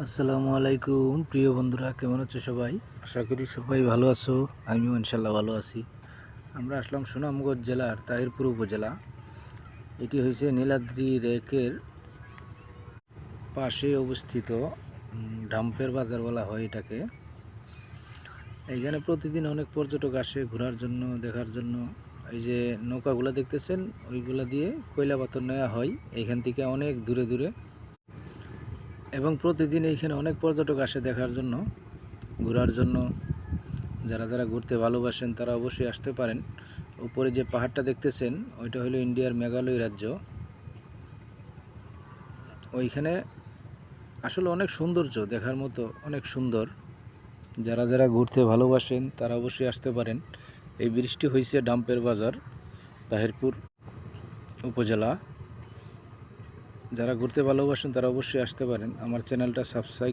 আসসালামু আলাইকুম প্রিয় বন্ধুরা, কেমন আছো সবাই? আশা করি সবাই ভালো আছো। আমিও ইনশাল্লাহ ভালো আছি। আমরা আসলাম সুনামগঞ্জ জেলার তাহিরপুর উপজেলা। এটি হয়েছে নীলাদ্রি লেকের পাশে অবস্থিত। ডাম্পের বাজার বলা হয় এটাকে। এইখানে প্রতিদিন অনেক পর্যটক আসে ঘোরার জন্য, দেখার জন্য। এই যে নৌকাগুলো দেখতেছেন, ওইগুলা দিয়ে কয়লা পাথর নেওয়া হয় এইখান থেকে অনেক দূরে দূরে, এবং প্রতিদিন এইখানে অনেক পর্যটক আসে দেখার জন্য, ঘোরার জন্য। যারা যারা ঘুরতে ভালোবাসেন তারা অবশ্যই আসতে পারেন। উপরে যে পাহাড়টা দেখতেছেন ওইটা হলো ইন্ডিয়ার মেঘালয় রাজ্য। ওইখানে আসলে অনেক সৌন্দর্য, দেখার মতো অনেক সুন্দর। যারা যারা ঘুরতে ভালোবাসেন তারা অবশ্যই আসতে পারেন। এই ব্রিজটি হয়েছে ডাম্পের বাজার, তাহিরপুর উপজেলা। যারা ঘুরতে ভালোবাসেন তারা অবশ্যই আসতে পারেন। আমার চ্যানেলটা সাবস্ক্রাইব